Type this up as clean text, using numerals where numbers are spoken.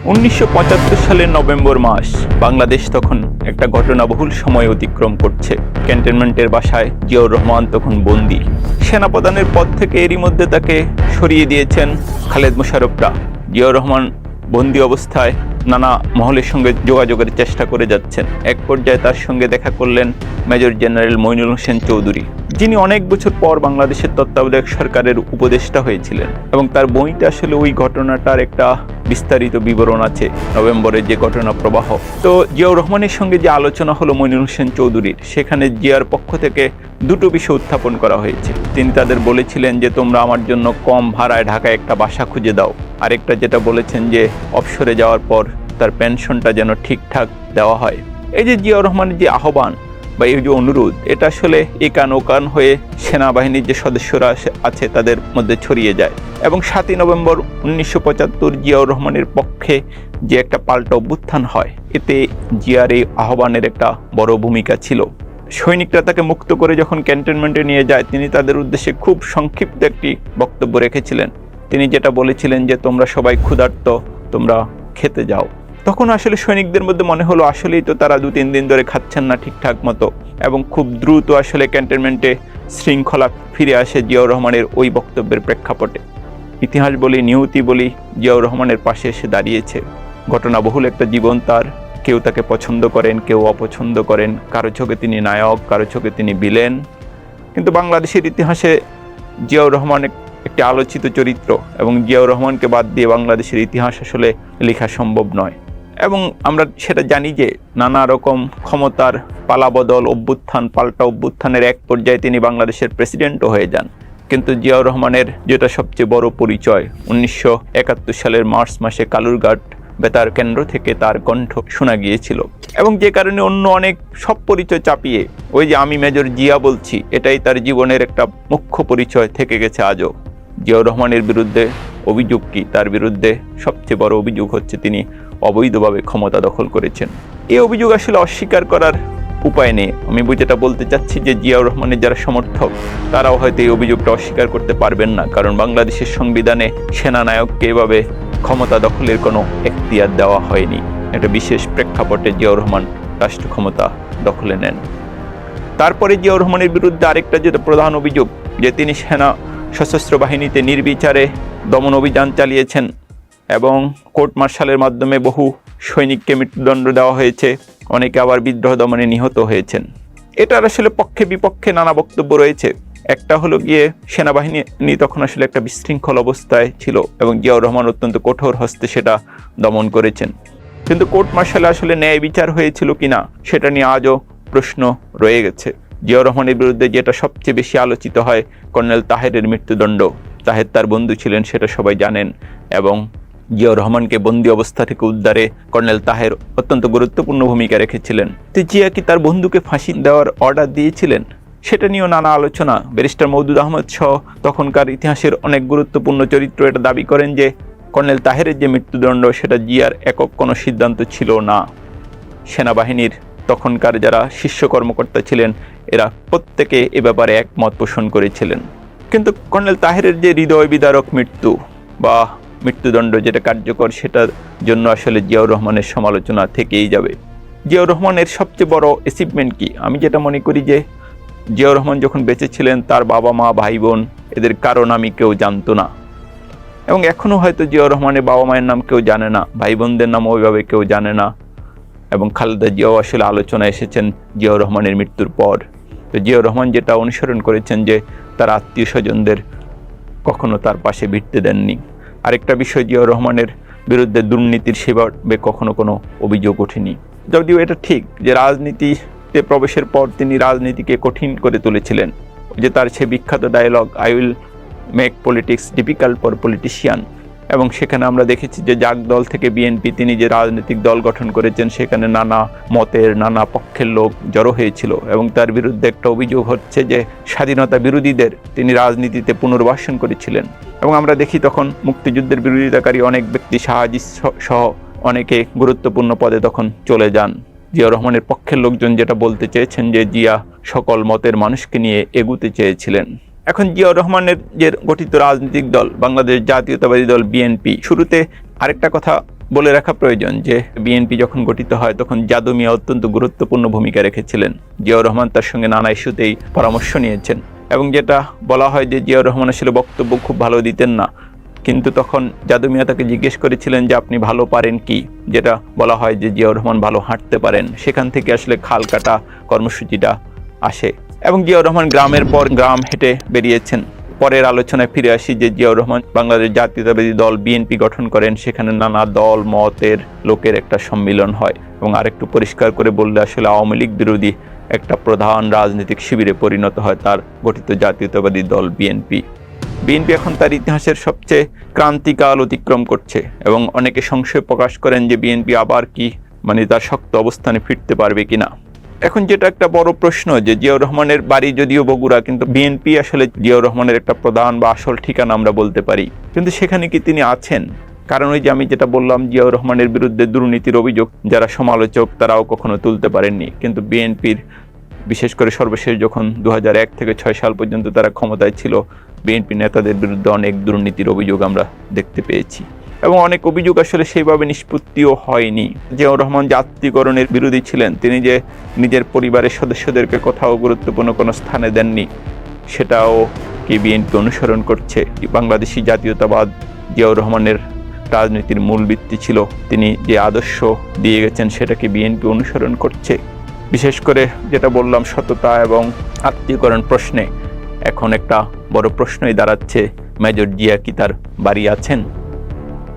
1975 সালের নভেম্বর মাস। বাংলাদেশ তখন একটা ঘটনাবহুল সময় অতিক্রম করছে। ক্যান্টনমেন্টের বাসায় জিয়াউর রহমান তখন বন্দী। সেনাপ্রধানের পদ থেকে এরই মধ্যে তাকে সরিয়ে দিয়েছেন খালেদ মোশাররফরা। জিয়াউর রহমান বন্দী অবস্থায় নানা মহলের সঙ্গে যোগাযোগের চেষ্টা করে যাচ্ছেন। এক পর্যায়ে তার সঙ্গে দেখা করলেন মেজর জেনারেল মইনুল হোসেন চৌধুরী, যিনি অনেক বছর পর বাংলাদেশের তত্ত্বাবধায়ক সরকারের উপদেষ্টা হয়েছিলেন। এবং তার বইতে আসলে ওই ঘটনাটার একটা বিস্তারিত বিবরণ আছে, নভেম্বরের যে ঘটনা প্রবাহ। তো জিয়াউর রহমানের সঙ্গে যে আলোচনা হলো মইনুল হোসেন চৌধুরীর, সেখানে জিয়ার পক্ষ থেকে দুটো বিষয় উত্থাপন করা হয়েছে। তিনি তাদের বলেছিলেন যে তোমরা আমার জন্য কম ভাড়ায় ঢাকায় একটা বাসা খুঁজে দাও। আরেকটা যেটা বলেছেন যে অবসরে যাওয়ার পর তার পেনশনটা যেন ঠিকঠাক দেওয়া হয়। এই যে জিয়াউর রহমানের যে আহ্বান বা এই যে অনুরোধ, এটা আসলে একান ওকান হয়ে সেনাবাহিনীর যে সদস্যরা আছে তাদের মধ্যে ছড়িয়ে যায়। এবং 7ই নভেম্বর 1975 জিয়াউর রহমানের পক্ষে যে একটা পাল্টা অভ্যুত্থান হয়, এতে জিয়ার এই আহ্বানের একটা বড় ভূমিকা ছিল। সৈনিকরা তাকে মুক্ত করে যখন ক্যান্টনমেন্টে নিয়ে যায়, তিনি তাদের উদ্দেশ্যে খুব সংক্ষিপ্ত একটি বক্তব্য রেখেছিলেন। তিনি যেটা বলেছিলেন যে তোমরা সবাই ক্ষুধার্ত, তোমরা খেতে যাও। তখন আসলে সৈনিকদের মধ্যে মনে হলো আসলেই তো তারা 2-3 দিন ধরে খাচ্ছেন না ঠিকঠাক মতো। এবং খুব দ্রুত আসলে ক্যান্টনমেন্টে শৃঙ্খলা ফিরে আসে জিয়াউর রহমানের ওই বক্তব্যের প্রেক্ষাপটে। ইতিহাস বলি, নিয়তি বলি, জিয়াউর রহমানের পাশে এসে দাঁড়িয়েছে। ঘটনাবহুল একটা জীবন তার। কেউ তাকে পছন্দ করেন, কেউ অপছন্দ করেন। কারো চোখে তিনি নায়ক, কারো চোখে তিনি ভিলেন। কিন্তু বাংলাদেশের ইতিহাসে জিয়াউর রহমান একটি আলোচিত চরিত্র, এবং জিয়াউর রহমানকে বাদ দিয়ে বাংলাদেশের ইতিহাস আসলে লেখা সম্ভব নয়। এবং আমরা সেটা জানি যে নানা রকম ক্ষমতার পালাবদল, অভ্যুত্থান, পাল্টা অভ্যুত্থানের এক পর্যায়ে তিনি বাংলাদেশের প্রেসিডেন্টও হয়ে যান। কিন্তু জিয়াউর রহমানের যেটা সবচেয়ে বড় পরিচয়, 1971 সালের মার্চ মাসে কালুরঘাট বেতার কেন্দ্র থেকে তার কণ্ঠ শোনা গিয়েছিল। এবং যে কারণে অন্য অনেক সব পরিচয় চাপিয়ে ওই যে আমি মেজর জিয়া বলছি, এটাই তার জীবনের একটা মুখ্য পরিচয় থেকে গেছে আজও। জিয়াউর রহমানের বিরুদ্ধে অভিযোগ কি? তার বিরুদ্ধে সবচেয়ে বড় অভিযোগ হচ্ছে তিনি অবৈধভাবে ক্ষমতা দখল করেছেন। এই অভিযোগ আসলে অস্বীকার করার উপায় নেই। আমি যেটা বলতে চাচ্ছি যে জিয়াউর রহমানের যারা সমর্থক, তারাও হয়তো এই অভিযোগটা অস্বীকার করতে পারবেন না, কারণ বাংলাদেশের সংবিধানে সেনানায়ককে এভাবে ক্ষমতা দখলের কোনো এখতিয়ার দেওয়া হয়নি। একটা বিশেষ প্রেক্ষাপটে জিয়াউর রহমান রাষ্ট্র ক্ষমতা দখলে নেন। তারপরে জিয়াউর রহমানের বিরুদ্ধে আরেকটা যেটা প্রধান অভিযোগ, যে তিনি সেনা সশস্ত্র বাহিনীতে নির্বিচারে দমন অভিযান চালিয়েছেন এবং কোর্ট মার্শালের মাধ্যমে বহু সৈনিককে মৃত্যুদণ্ড দেওয়া হয়েছে, অনেকে আবার বিদ্রোহ দমনে নিহত হয়েছেন। এটার আসলে পক্ষে বিপক্ষে নানা বক্তব্য রয়েছে। একটা হলো গিয়ে সেনাবাহিনী তখন আসলে একটা বিশৃঙ্খল অবস্থায় ছিল এবং জিয়াউর রহমান অত্যন্ত কঠোর হস্তে সেটা দমন করেছেন। কিন্তু কোর্ট মার্শালে আসলে ন্যায় বিচার হয়েছিল কিনা সেটা নিয়ে আজও প্রশ্ন রয়ে গেছে। জিয়াউর রহমানের বিরুদ্ধে যেটা সবচেয়ে বেশি আলোচিত হয়, কর্নেল তাহেরের মৃত্যুদণ্ড। তাহের তার বন্ধু ছিলেন, সেটা সবাই জানেন। এবং জিয়াউর রহমানকে বন্দী অবস্থা থেকে উদ্ধারে কর্নেল তাহের অত্যন্ত গুরুত্বপূর্ণ ভূমিকা রেখেছিলেন। তো জিয়া কি তার বন্ধুকে ফাঁসি দেওয়ার অর্ডার দিয়েছিলেন? সেটা নিয়েও নানা আলোচনা। ব্যারিস্টার মওদুদ আহমদ সহ তখনকার ইতিহাসের অনেক গুরুত্বপূর্ণ চরিত্র এটা দাবি করেন যে কর্নেল তাহেরের যে মৃত্যুদণ্ড, সেটা জিয়ার একক কোনো সিদ্ধান্ত ছিল না। সেনাবাহিনীর তখনকার যারা শীর্ষ কর্মকর্তা ছিলেন, এরা প্রত্যেকে এ ব্যাপারে একমত পোষণ করেছিলেন। কিন্তু কর্নেল তাহেরের যে হৃদয় বিদারক মৃত্যু বা মৃত্যুদণ্ড যেটা কার্যকর, সেটার জন্য আসলে জিয়াউর রহমানের সমালোচনা থেকেই যাবে। জিয়াউর রহমানের সবচেয়ে বড় অ্যাচিভমেন্ট কি? আমি যেটা মনে করি যে জিয়াউর রহমান যখন বেঁচে ছিলেন, তার বাবা মা ভাই বোন এদের কারো নামই কেউ জানতো না। এবং এখনও হয়তো জিয়াউর রহমানের বাবা মায়ের নাম কেউ জানে না, ভাই বোনদের নাম ওইভাবে কেউ জানে না। এবং খালেদা জিয়াও আসলে আলোচনায় এসেছেন জিয়াউর রহমানের মৃত্যুর পর। তো জিয়াউর রহমান যেটা অনুসরণ করেছেন যে তার আত্মীয় স্বজনদের কখনো তার পাশে ভিড়তে দেননি। আরেকটা বিষয়, জিয়াউর রহমানের বিরুদ্ধে দুর্নীতির সেভাবে কখনো কোনো অভিযোগ ওঠেনি। যদিও এটা ঠিক যে রাজনীতিতে প্রবেশের পর তিনি রাজনীতিকে কঠিন করে তুলেছিলেন। যে তার সে বিখ্যাত dialogue, I will make politics difficult for politician. এবং সেখানে আমরা দেখেছি যে জাগ দল থেকে বিএনপি, তিনি যে রাজনৈতিক দল গঠন করেছেন, সেখানে নানা মতের নানা পক্ষের লোক জড়ো হয়েছিল। এবং তার বিরুদ্ধে একটা অভিযোগ হচ্ছে যে স্বাধীনতা বিরোধীদের তিনি রাজনীতিতে পুনর্বাসন করেছিলেন। এবং আমরা দেখি তখন মুক্তিযুদ্ধের বিরোধিতাকারী অনেক ব্যক্তি, শাহজি সহ অনেকে গুরুত্বপূর্ণ পদে তখন চলে যান। জিয়াউর রহমানের পক্ষের লোকজন যেটা বলতে চেয়েছেন যে জিয়া সকল মতের মানুষকে নিয়ে এগুতে চেয়েছিলেন। এখন জিয়াউর রহমানের যে গঠিত রাজনৈতিক দল বাংলাদেশ জাতীয়তাবাদী দল বিএনপি, শুরুতে আরেকটা কথা বলে রাখা প্রয়োজন যে বিএনপি যখন গঠিত হয় তখন জাদু মিয়া অত্যন্ত গুরুত্বপূর্ণ ভূমিকা রেখেছিলেন। জিয়াউর রহমান তার সঙ্গে নানা ইস্যুতেই পরামর্শ নিয়েছেন এবং যেটা বলা হয় যে জিয়াউর রহমান আসলে বক্তব্য খুব ভালো দিতেন না, কিন্তু তখন জাদু মিয়া তাকে জিজ্ঞেস করেছিলেন যে আপনি ভালো পারেন কি, যেটা বলা হয় যে জিয়াউর রহমান ভালো হাঁটতে পারেন। সেখান থেকে আসলে খাল কাটা কর্মসূচিটা আসে এবং জিয়াউর রহমান গ্রামের পর গ্রাম হেঁটে বেরিয়েছেন। পরের আলোচনায় ফিরে আসি যে জিয়াউর রহমান বাংলাদেশ জাতীয়তাবাদী দল বিএনপি গঠন করেন, সেখানে নানা দল মতের লোকের একটা সম্মিলন হয় এবং আরেকটু পরিষ্কার করে বললে আসলে আওয়ামী লীগ বিরোধী একটা প্রধান রাজনৈতিক শিবিরে পরিণত হয় তার গঠিত জাতীয়তাবাদী দল বিএনপি। বিএনপি এখন তার ইতিহাসের সবচেয়ে ক্রান্তিকাল অতিক্রম করছে এবং অনেকে সংশয় প্রকাশ করেন যে বিএনপি আবার কি তার শক্ত অবস্থানে ফিরতে পারবে কিনা। এখন যেটা একটা বড় প্রশ্ন যে জিয়াউর রহমানের বাড়ি যদিও বগুড়া, কিন্তু বিএনপি আসলে জিয়াউর রহমানের একটা প্রধান বা আসল ঠিকানা আমরা বলতে পারি, কিন্তু সেখানে কি তিনি আছেন? কারণ ওই যে আমি যেটা বললাম, জিয়াউর রহমানের বিরুদ্ধে দুর্নীতির অভিযোগ যারা সমালোচক তারাও কখনো তুলতে পারেননি, কিন্তু বিএনপির বিশেষ করে সর্বশেষ যখন 2001 থেকে 6 সাল পর্যন্ত তারা ক্ষমতায় ছিল, বিএনপি নেতাদের বিরুদ্ধে অনেক দুর্নীতির অভিযোগ আমরা দেখতে পেয়েছি এবং অনেক অভিযোগ আসলে সেইভাবে নিষ্পত্তিও হয়নি। জিয়াউর রহমান জাতীয়করণের বিরোধী ছিলেন, তিনি যে নিজের পরিবারের সদস্যদেরকে কোথাও গুরুত্বপূর্ণ কোনো স্থানে দেননি সেটাও কি বিএনপি অনুসরণ করছে? বাংলাদেশি জাতীয়তাবাদ জিয়াউর রহমানের রাজনীতির মূল ভিত্তি ছিল, তিনি যে আদর্শ দিয়ে গেছেন সেটা কি বিএনপি অনুসরণ করছে? বিশেষ করে যেটা বললাম সততা এবং আত্মীয়করণ প্রশ্নে এখন একটা বড় প্রশ্নই দাঁড়াচ্ছে, মেজর জিয়া কি তার বাড়ি আছেন?